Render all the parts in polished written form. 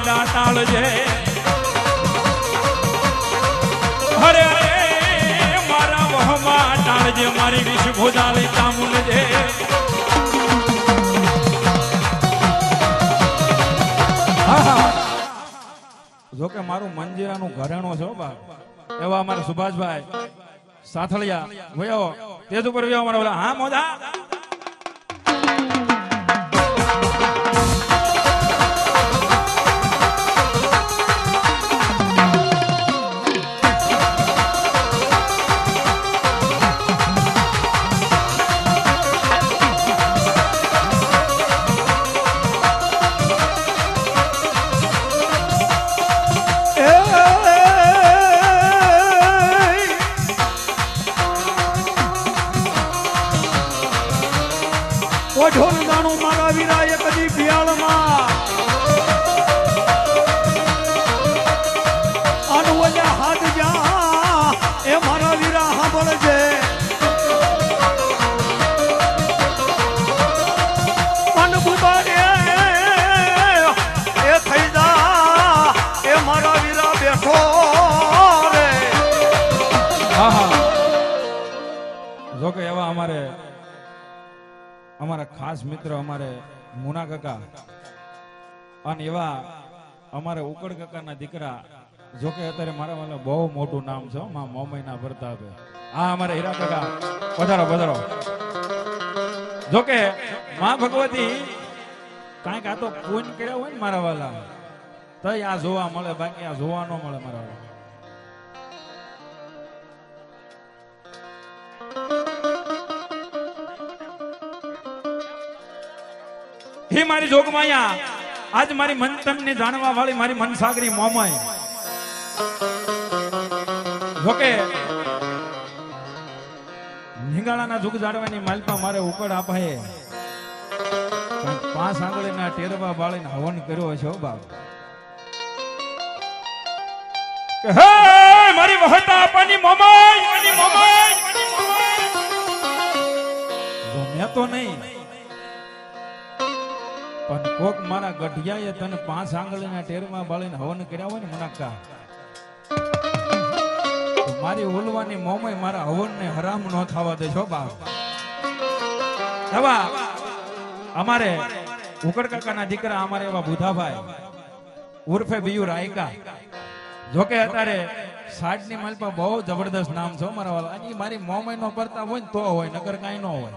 માંડા ટાળજે હરે હરે મારા વહમાં ટાળજે મારી વિષ ભોજાલી ચામુંડજે જોકે મારું મંજીરાનું ઘરેણું છે બા એવા અમારા સુભાષભાઈ સાથળિયા વયો તેજ ઉપર વયો અમારા બોલા હા મોદા ઓઢોન દાણું મારા વીરાએ કદી પિયાળમાં અનવલ્યા હાથ જા એ મારા વીરા સાંભળજે મન બુબારે એ થઈ જા એ મારા વીરા બેઠો રે જોકે એવા અમારા ખાસ મિત્ર અમારે મુના કાકા અને એવા અમારે ઉકળ કાકાના દીકરા જોકે અત્યારે મારા વાલા બહુ મોટું નામ છે માં મોમઈના પ્રતાપે આ અમારે હીરા કાકા પધારો પધારો જોકે માં ભગવતી કાંઈક આ તો પૂન કર્યા હોય ને મારા વાલા તો આ જોવા મળે બાકી આ જોવા ન મળે મારા વાલા હે મારી જોગમાયા આજ મારી મનતન ને જાણવા વાળી મારી મનસાગરી મોમય જોકે નિગાળાના જુગ જાડવાની માલપા મારે ઉકળ આપાએ 5 આંગળીના ટેરવા બાળીને હવન કર્યો છે બાપ કે હે મારી વહતા આપવાની મોમય મારી મોમય જો મેં તો નહીં પણ કોક મારા ગઢિયાએ તને 5 આંગળીના ટેરમાં બાળીને હવન કર્યા હોય ને મુનાકા તો મારી ઓલવાની મોમય મારા હવનને હરામ ન થવા દે છો બાપ એવા અમારે ઉકળ કાકાના દીકરા અમારે એવા બુધાભાઈ ઉર્ફે બીયુ રાયકા જોકે અત્યારે સાડની માલપા બહુ જબરદસ્ત નામ છે મારા વાલા મારી મોમય નો પ્રતાપ હોય ને તો હોય નકર કાંઈ ન હોય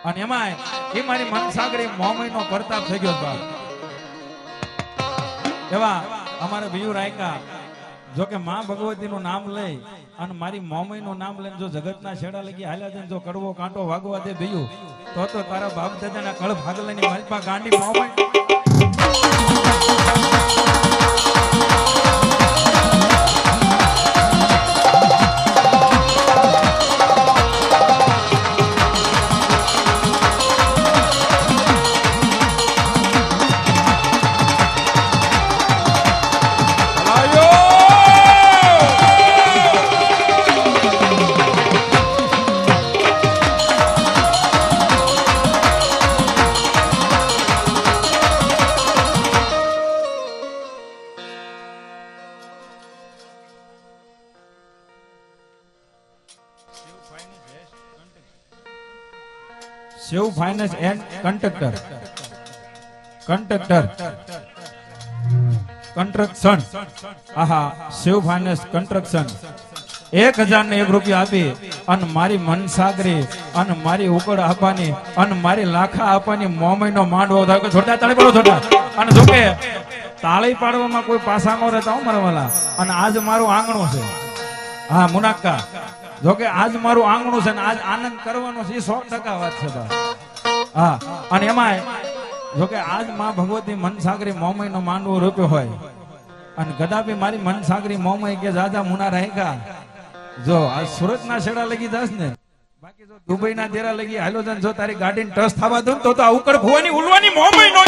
અને એમાં એ મારી મનસાગરી મોમયનો પ્રતાપ થઈ ગયો બાપ એવા અમારે બીયુ રાયકા જોકે માં ભગવતીનું નામ લઈ અને મારી મોમયનું નામ લઈને જો જગતના છેડા લગી હાલ્યા દે જો કડવો કાંટો વાગવા દે બીયુ તો તારા બાપ દાદાના કળ ભાગલાની માલપા ગાંડી મોમય શિવ ફાઇનાન્સ એન્ડ કન્સ્ટ્રક્શન આહા શિવ ફાઇનાન્સ કન્સ્ટ્રક્શન 1001 રૂપિયા આપી અને મારી મનસાગરી અને મારી ઉકળ આપવાની અને મારી લાખા આપવાની મોમયનો માંડવો થાય છોટા તાળી પાડો છોટા અને જોકે તાળી પાડવામાં કોઈ પાસા ન રહેતા હું મારા વાલા અને આજ મારું આંગણું છે હા મુનાકા જોકે આજ મારું આંગણું છે ને આજ આનંદ કરવાનો છે 100% વાત છે બા હા અને એમાં જોકે આજ માં ભગવતી મનસાગરી મોમયનો માંડવો રૂપ્યો હોય અને કદાપી મારી મનસાગરી મોમય કે જાજા મુના રાયકા જો આ સુરતના છેડા લગી જાસ ને બાકી જો દુબઈના દેરા લગી હાલો જન જો તારી ગાડીને ટચ થવા દઉં તો આ ઉકળ ભુવાની ઉલવાની મોમય નો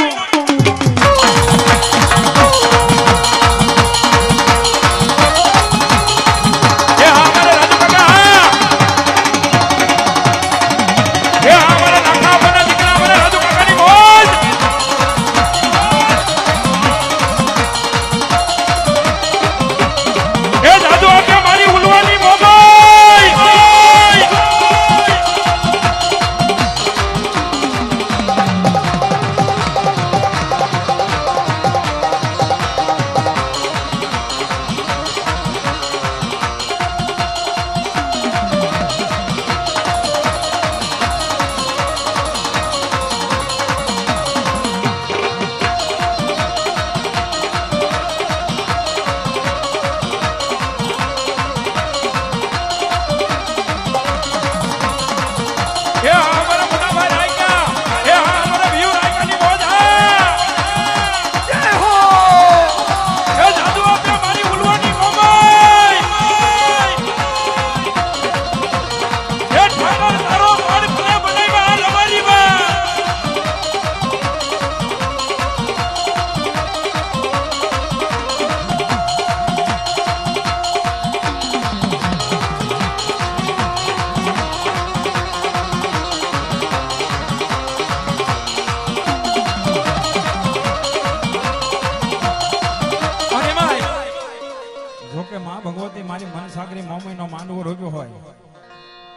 જોકે માં ભગવતી મારી મનસાગરી મોમીનો માંડવો રોપ્યો હોય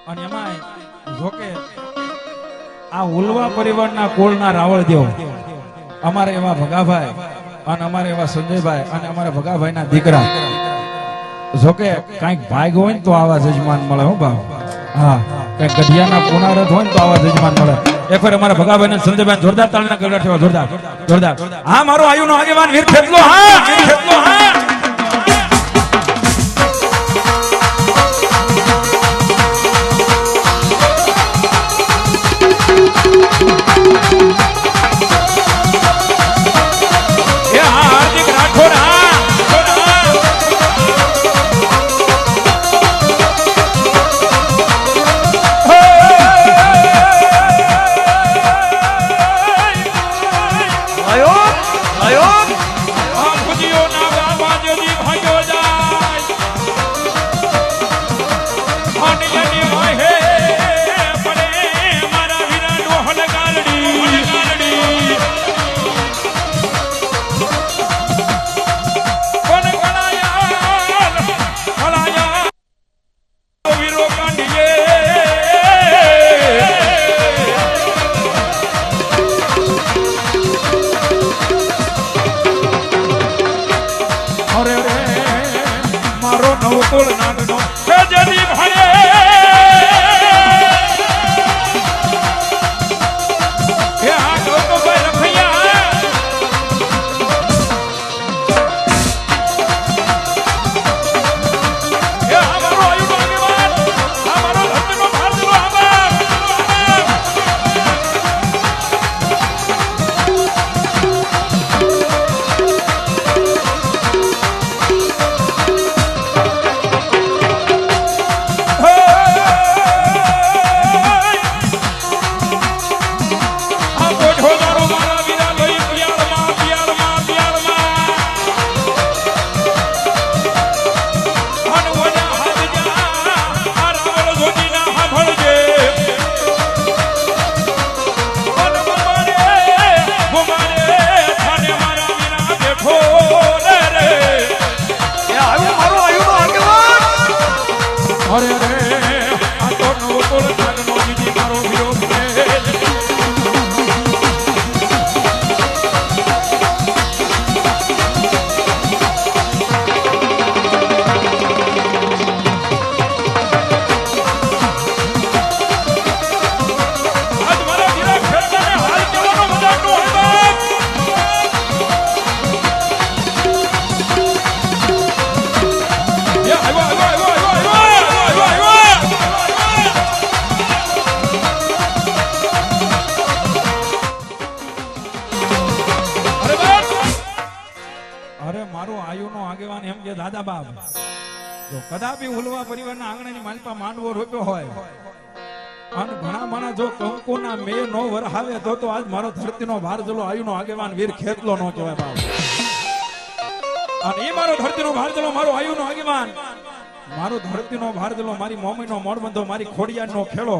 અને એમાં જોકે આ ઉલવા પરિવારના કુળના રાવળદેવ અમારે એવા ભગાભાઈ અને અમારે એવા સંજયભાઈ અને અમારા ભગાભાઈના દીકરા જોકે કઈક ભાગ હોય ને તો આવા જજમાન મળે હો બાપ હા કઈક ગઢિયાના પુનારથ હોય ને તો આવા જજમાન મળે એકવાર અમારા ભગાભાઈ ને સંજયભાઈ જોરદાર તાળીના ગગડાટ જોરદાર જોરદાર હા મારો આયુનો આગેવાન વીર ખેતલો હા વીર ખેતલો હા કદાપી ઉલવા પરિવારના આંગણાની માલપા માંડવો રોપ્યો હોય અને ઘણા માણા જો કંકુના મે નો વરહાવે તો આજ મારો ધરતીનો ભાર જલો આયુનો આગેવાન વીર ખેતલો નો કહેવાય બાપ અને એ મારો ધરતીનો ભાર જલો મારો આયુનો આગેવાન મારો ધરતીનો ભાર જલો મારી મોમીનો મોડબંધો મારી ખોડિયાનો ખેડો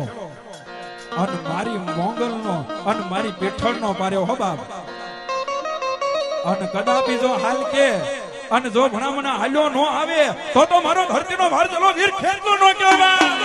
અને મારી મોંગલનો અને મારી પેઠળનો પાર્યો હો બાપ અને કદાપી જો હાલ કે અને જો ભણામણા હાલ્યો નો આવે તો મારો ધરતીનો ભાર ચલો વીર ખેતલો નો કહેવાય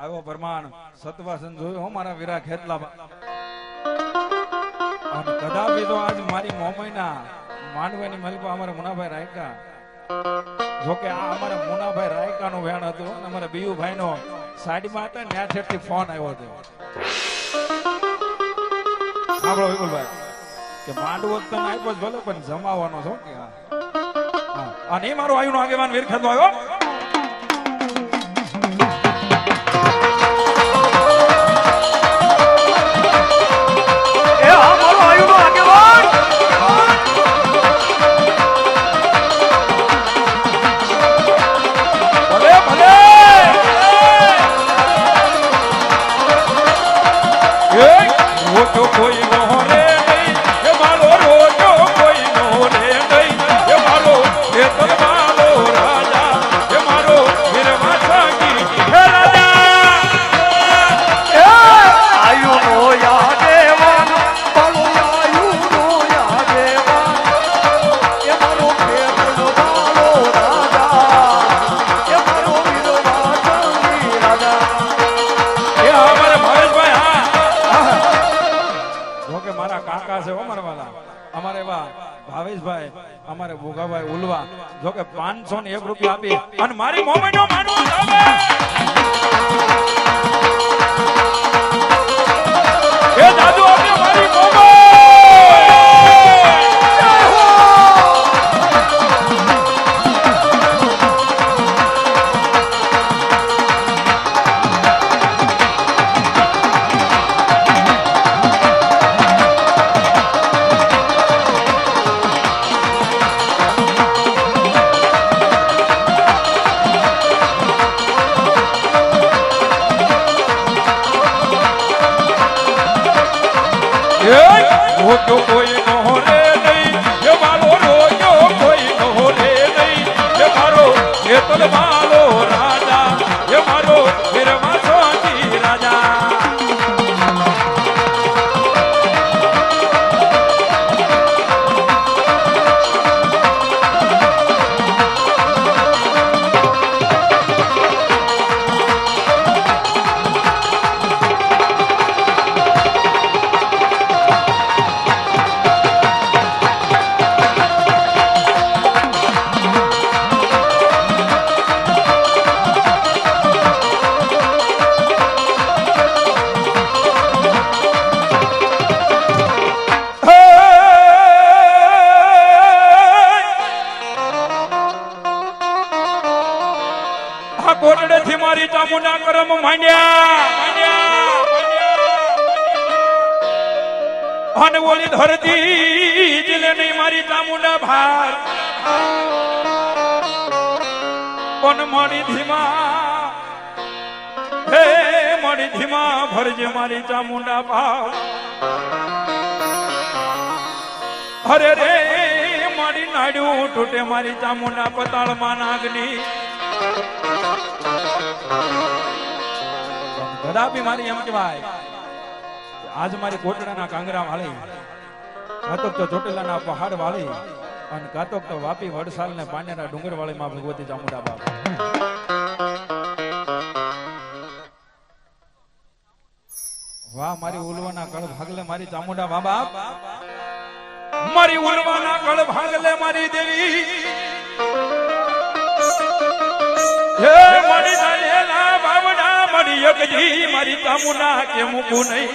આવ્યો પ્રમાણ સતવાસન જોયો મારા વીરા ખેતલા અને કદાપી તો આજ મારી મોમઈના માંડવાની મલપા અમારા મુનાભાઈ રાયકા જોકે આ અમારા મુનાભાઈ રાયકા નું વેણ હતું અને અમારા બીયુભાઈ નો સાઈડમાં હતા ત્યાંથી ફોન આવ્યો હતો સાંભળો વિપુલભાઈ કે માંડવો તો તને આપ્યો જ ભલે પણ જમાવાનો છો કે હા અને એ મારો આયુનો આગેવાન વીરખેડનો આવ્યો ભાવેશભાઈ અમારે ભોગાભાઈ ઉલવા જો કે 501 રૂપિયા આપી અને મારી મોમેન્ટો માનવો એ દાદુ આપી મારી મોમેન્ટ રોજો કોઈ નો રે નહીં એ મારો રોજો કોઈ નો રે નહીં એ મારો હેતલ માલો રાજા એ મારો વીરવા સોજી રાજા કોટડેથી મારી ચામુંડા કરમ માંડ્યા અને ઓલી ધરતી જીલે નહીં મારી ચામુંડા ભાર પણ મારી ધીમા હે મારી ધીમા ભરજે મારી ચામુંડા ભાવ અરે રે મારી નાડ્યું તૂટે મારી ચામુંડા પતાળમાં નાગની કદાપી મારી એમ કહેવાય આજ મારી કોટડાના કાંગરા વાળી કાતોક તો ચોટીલાના પહાડ વાળી અને કાતોક તો વાપી વડસાલ ને પાનેરા ડુંગર વાળી માં ભગવતી ચામુંડા બાપ વાહ મારી ઉલવાના કળ ભાગલે મારી ચામુંડા બાબા મારી ઉલવાના કળ ભાગલે મારી દેવી હે મારી દયાલા બાવડા મારી એકજી મારી ચામુંડા કે મૂકું નહીં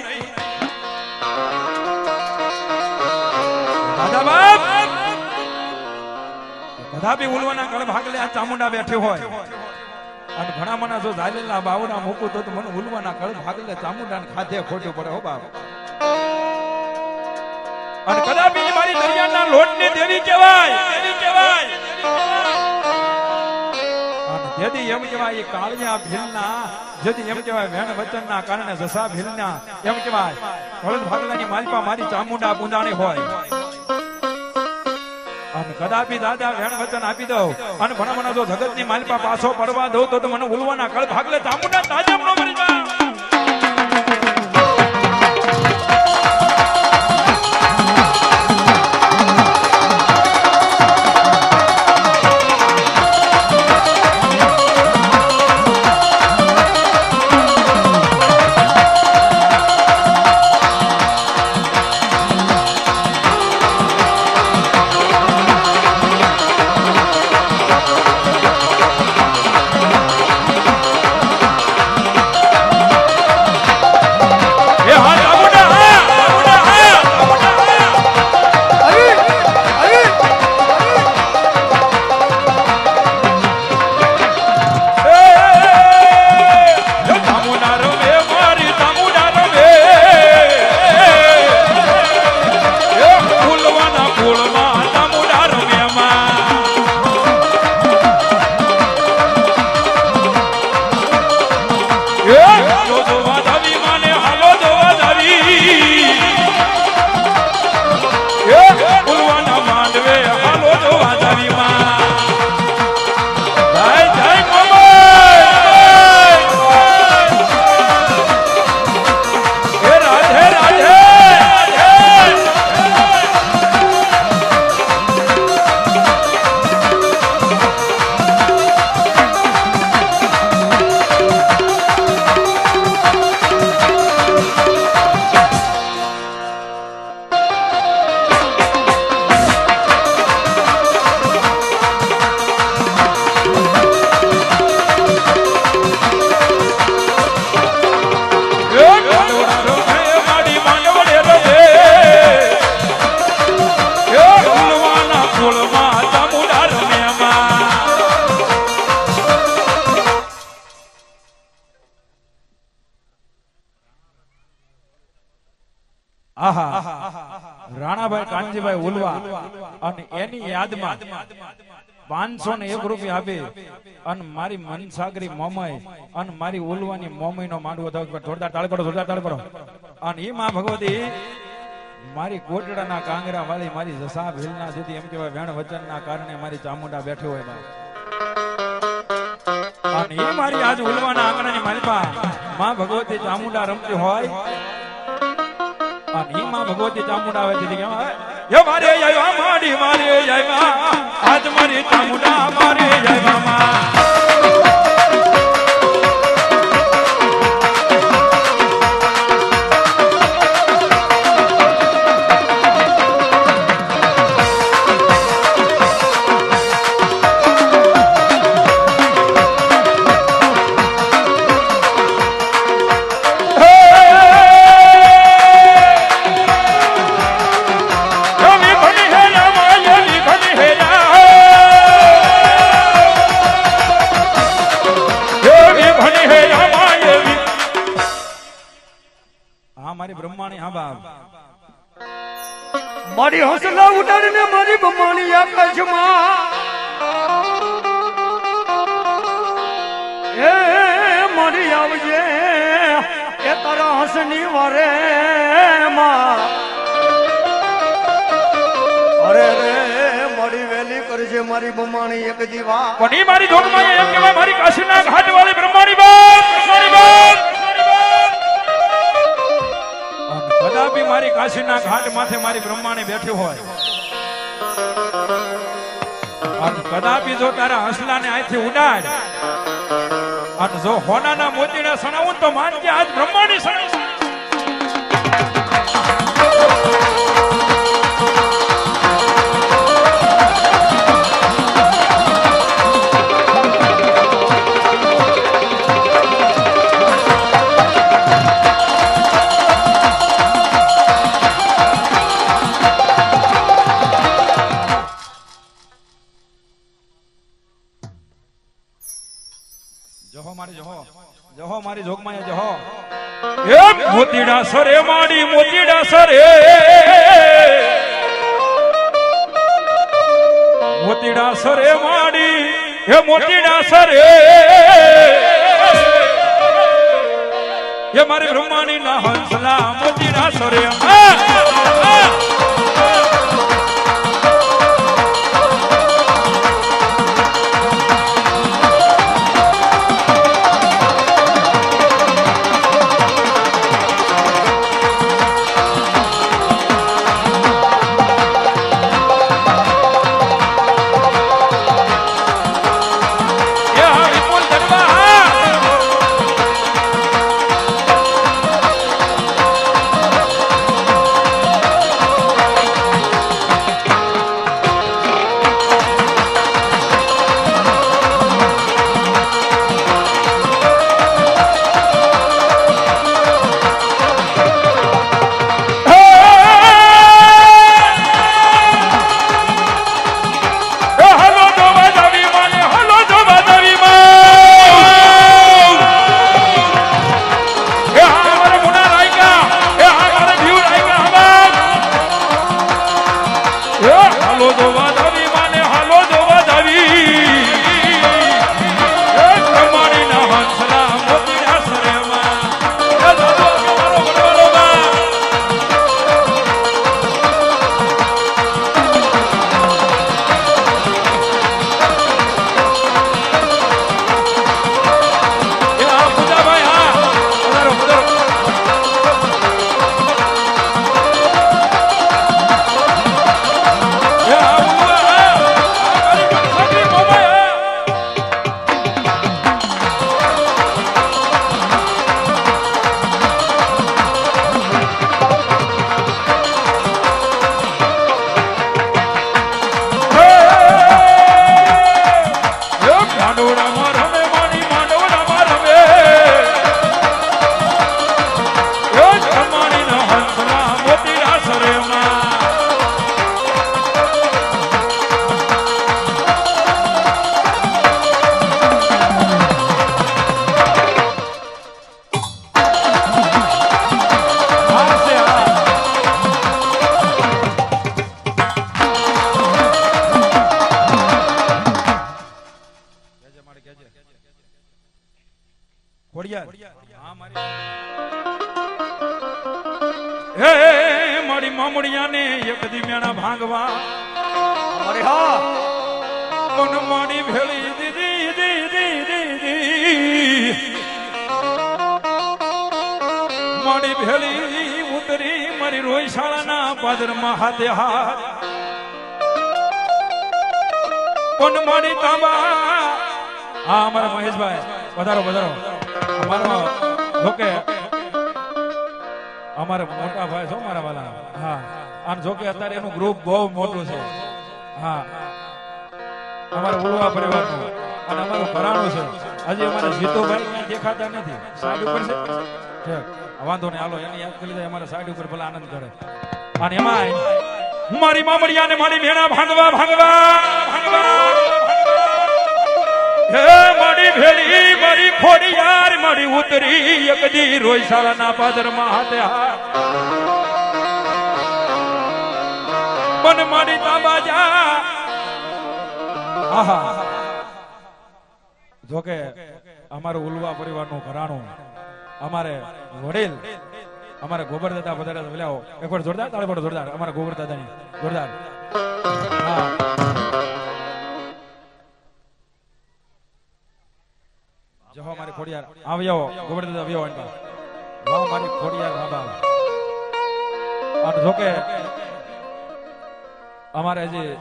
દાદા બાપ કદાપી ઉલવાના કળ ભાગલે આ ચામુંડા બેઠી હોય અને ઘણા મના જો ઝાલેલા બાવડા મૂકું તો મને ઉલવાના કળ ભાગલે ચામુંડા ને ખાધે ખોટું પડે હો બાપ અને કદાપી મારી દરિયાના લોટની દેવી કહેવાય જેથી એમ કહેવાય કાળિયા ભીલના જેથી એમ કહેવાય વેણ વચનના કારણે જસા ભીલના એમ કહેવાય હળદ ભાગલાની માલપા મારી ચામુંડા પૂંજાણી હોય અને કદાપી દાદા વેણ વચન આપી દઉં અને ભણા જો જગતની માલપા પાછો પડવા દઉં તો મને ઉલવાના કળ ભાગલે ચામુંડા તાજમ નો મરી જાય આહા રાણાભાઈ કાનજીભાઈ ઉલવા અને એની યાદમાં 501 રૂપિયા આપી અને મારી મનસાગરી મોમય અને મારી ઉલવાની મોમયનો માંડવો થયો. જોરદાર તાળી પાડો, જોરદાર તાળી પાડો. અને એ માં ભગવતી મારી કોટડાના કાંગરા વાળી મારી જસા ભીલના સુધી એમ કહેવાય વેણ વચનના કારણે મારી ચામુંડા બેઠી હોય બા. અને એ મારી આજ ઉલવાના આંગણાની માલપા માં ભગવતી ચામુંડા રમતી હોય અને એ માં ભગવતી ચામુંડા આવે છે કે મારે આવ્યા મારી મારે આવ્યા આજ મારી ચામુંડા મારે આવ્યા માં. મારી હસલા ઉડાડીને મારી બમાણી આકાશમાં એ મારી આવજે એ તારા હસની વારે માં. અરે રે મારી વેલી કરજે મારી બમાણી એક દીવા. પણ ઈ મારી જોગમાં એમ કહેવાય મારી કાશીના ઘાટ વાળી બ્રહ્માણી બાપ, બ્રહ્માણી બાપ. કદાપી મારી કાશીના ઘાટ માથે મારી બ્રહ્માણી બેઠી હોય અને કદાપી જો તારા હસલાને અહીંથી ઉડાડ અને જો હોનાના મોતીના સણાવું તો માનજે આજ બ્રહ્માણી સણાવું. જહો મારી જહો, જહો મારી જોગમાયા જહો. એ મોતીડા સરે માડી મોતીડા સરે, મોતીડા સરે માડી એ મોતીડા સરે એ મારી બ્રહ્માણી ના હંસલા મોતીડા સરે. હે મારી મામડિયાને એક દી મેણા ભાંગવા અરે હા કોણ મારી ભેળી દીદી દીદી મારી ભેળી ઉતરી મારી રોયશાળાના પાદરમાં હાથે હાથ કોણ મારી તાંબા હા અમારા મહેશભાઈ વધારો અમારો જોકે અમારે મોટા ભાઈ છો મારા વાલા હા અને જોકે અત્યારે એનું ગ્રુપ બહુ મોટું છે હા અમારા ઉલવા પરિવારનું અને અમારું ઘરાણું છે હજી અમારા જીતુભાઈ દેખાતા નથી સાઈડ ઉપર છે વાંધો નહીં હાલો એને યાદ કરી દે અમારા સાઈડ ઉપર ભલે આનંદ કરે અને એમાં મારી મામડિયાને મારી મેણા ભાંગવા હે મારી ભેળી મારી ખોડિયાર મારી ઉતરી એકદી રોયશાળાના પાદરમાં હાથે હાથ બન મારી તાબાજા આહા જોકે અમારું ઉલવા પરિવારનું ઘરાણું અમારે વડીલ અમારે ગોબર દાદા વધારે બોલાવો એકવાર જોરદાર તાળી પાડો જોરદાર અમારા ગોબર દાદાની જોરદાર હા જો મારી ખોડિયાર આવ્યો ગોબર દાદા આવ્યો આંટા વાહ મારી ખોડિયાર બાબા અને જોકે અમારે હજી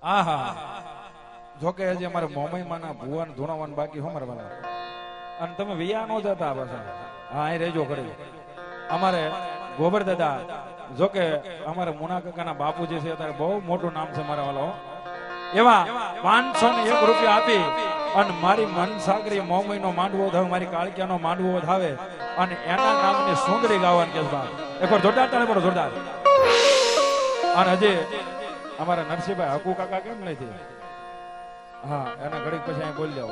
આહા જોકે હજી અમારે મોમઈમાના ભુવન ધૂણાવન બાકી હો મારા વાલા અને તમે વિયા નો જતા પાછા હા અહીં રહેજો કરી અમારે ગોબર દાદા જોકે અમારે મુના કાકાના બાપુ જે છે અત્યારે બહુ મોટું નામ છે મારા વાલો એવા 501 રૂપિયા આપી અને મારી મનસાગરી મોમઈનો માંડવો થાવ મારી કાળકિયાનો માંડવો થાવે અને એના નામની સુંદરી ગાવાની કે એકવાર જોરદાર તાળી પડો જોરદાર અને હજી અમારા નરસિંહભાઈ હકુ કાકા કેમ નથી હા એના ઘડીક પછી અહીં બોલી જાવ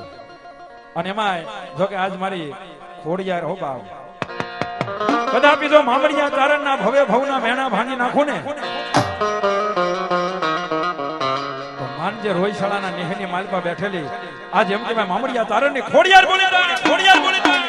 અને એમાં જો કે આજ મારી ખોડિયાર હો બાપ કદાપી જો મામડિયા તારણના ભવે ભવના મેણા ભાંગી નાખું ને તો માનજે રોયશાળાના નેહની માલપા બેઠેલી આજ એમ કે મામડિયા તારણની ખોડિયાર બોલી ખોડિયાર બોલી ખોડિયાર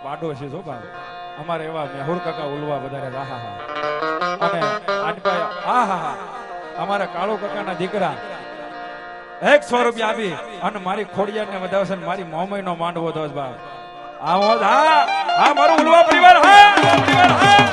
પાડોશી છો બા અમારે એવા મેહુર કાકા ઉલવા વધારે રાહા અને આનભાઈ આહા અમારા કાળો કાકાના દીકરા 100 રૂપિયા આપી અને મારી ખોડિયારને વધાવશે ને મારી મોમઈનો માંડવો દોસ બા આવો હા મારું ઉલવા પરિવાર હા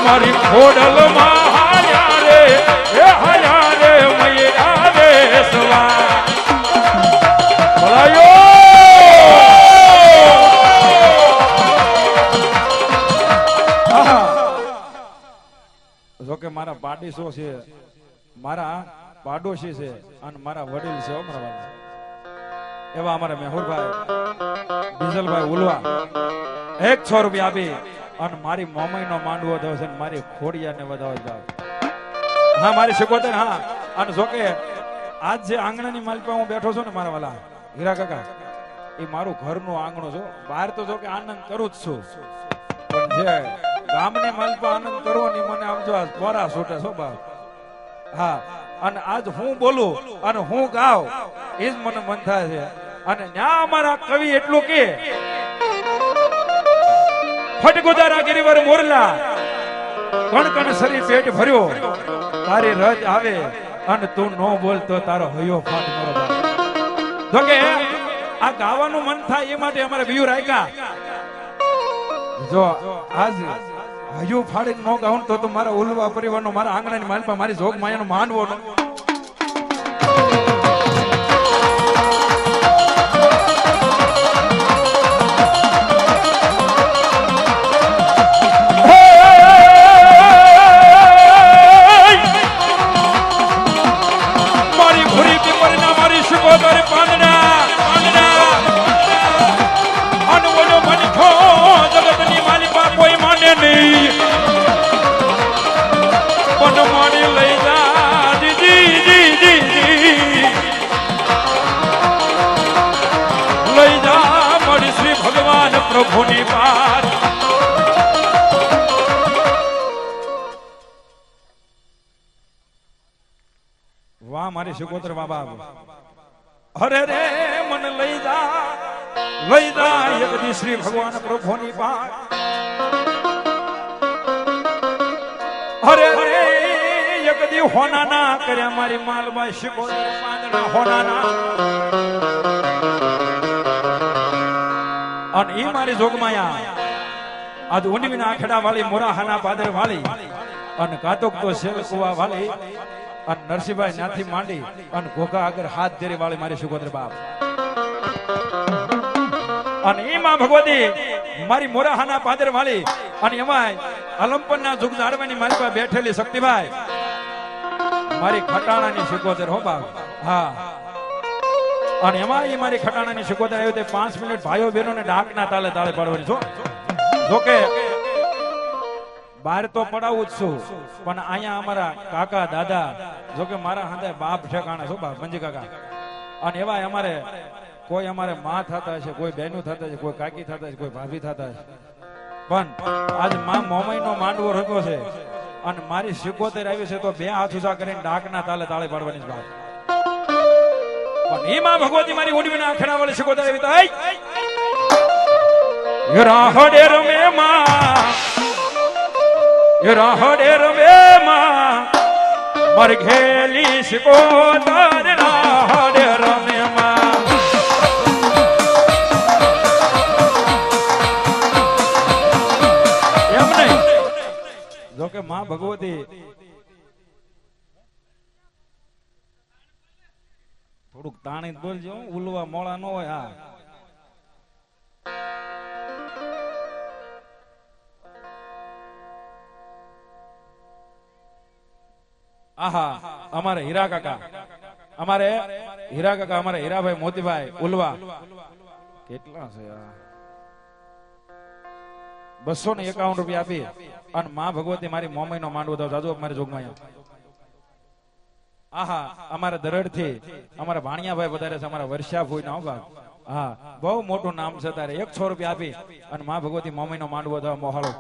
મારી ખોડલ માં હાયા રે મૈયા રે સવા ભલાયો કે મારા પાડીસો છે, મારા પાડોશી છે અને મારા વડીલ છે મારા એવા અમારા મેહુરભાઈ ડીઝલભાઈ ઉલવા 100 રૂપિયા આપી અને મારી મોમઈનો માંડવો દો છે, મારી ખોડિયાને વધાવો છે. હા મારી શિકોતર. હા અને જો કે આજ જે આંગણાની માલપા હું બેઠો છું ને મારા વાલા હીરા કાકા, એ મારું ઘરનું આંગણું છું. બહાર તો જો કે આનંદ કરું જ છું, પણ જે ગામની માલપા આનંદ કરવો ને મને આમ જો બોરા છૂટે છો બાપ. હા અને આજ હું બોલું અને હું ગાવ એ જ મને મન થાય છે. અને ત્યાં અમારા કવિ એટલું કે ફટગુજારા ગિરિવર મોરલા કણ કણ સરી પેટ ભર્યો, તારી રજ આવે અને તું નો બોલતો તારો હયો ફાટ મારો બાપ. જો કે આ ગાવાનું મન થાય એ માટે અમારે બીયું રાખ્યા. જો આજ હયું ફાડીને નો ગાઉં તો મારા ઉલવા પરિવારનો, મારા આંગણાની માલપા, મારી જોગ માયાનો માંડવો પ્રભુની પાર. વાહ મારી શિકોતર બાબા. અરે રે મન લઈ જા યગદી શ્રી ભગવાન પ્રભુની પાર. અરે રે યગદી હોનાના કર્યા મારી માલબાઈ શિકોતર પાંદડા હોનાના. અને ઈ મારી જોગમાયા આજ ઊંડવીના આખડા વાળી, મોરાહાના પાદર વાળી અને કાતોક તો શેલકુવા વાળી અને નરસિંહભાઈ નાથી માંડી અને ઘોઘા આગળ હાથ ધરી વાળી મારી સુગોત્ર બાપ. અને ઈ માં ભગવતી મારી મોરાહાના પાદર વાળી અને એમાં અલંપનના જુગ જાળવાની મારી પાસે બેઠેલી શક્તિભાઈ મારી ખટાણાની સુગોત્ર હો બાપ. હા અને એમાં એ મારી ખટાણાની શિકોતર આવ્યો તે 5 મિનિટ ભાઈઓ બહેનો ને ડાકના તાલે તાળે પાડવાની છો. જોકે બહાર તો પડાવું જ છું, પણ અહીંયા અમારા કાકા દાદા જોકે મારા હાથે બાપ ઠેકાણા છો બાપ મંજી કાકા. અને એવા અમારે કોઈ અમારે માં થતા હશે, કોઈ બહેનું થતા હશે, કોઈ કાકી થતા હશે, કોઈ ભાભી થતા હશે, પણ આજ માં મોમઈનો માંડવો રખ્યો છે અને મારી શિકોતર આવી છે તો 2 હાથ ઊંચા કરીને ડાકના તાલે તાળે પાડવાની છે બાપ. માં ભગવતી મારી ઊંડવીના આખડા વાળી શિકોતર આવી તો રાહડે રમે માં, રાહડે રમે માં મારી ઘેલી શિકોતર રાહડે રમે માં. એમ નહીં જોકે માં ભગવતી થોડુંક તાણી બોલજો, ઉલવા મોળા ન હોય. હા આહા અમારે હીરા કાકા, અમારે હીરાભાઈ મોતીભાઈ ઉલવા કેટલા છે 251 રૂપિયા આપી અને માં ભગવતી મારી મોમઈનો માંડવો દો જાજો મારી જોગમાં. આહા અમારા દરડ થી અમારા ભાણિયાભાઈ વધારે છે, અમારા વર્ષા ભોઈ ના બાપ. હા બહુ મોટું નામ છે તારે. 100 રૂપિયા આપી અને માં ભગવતી મોમઈનો માંડવો દો મોહાળો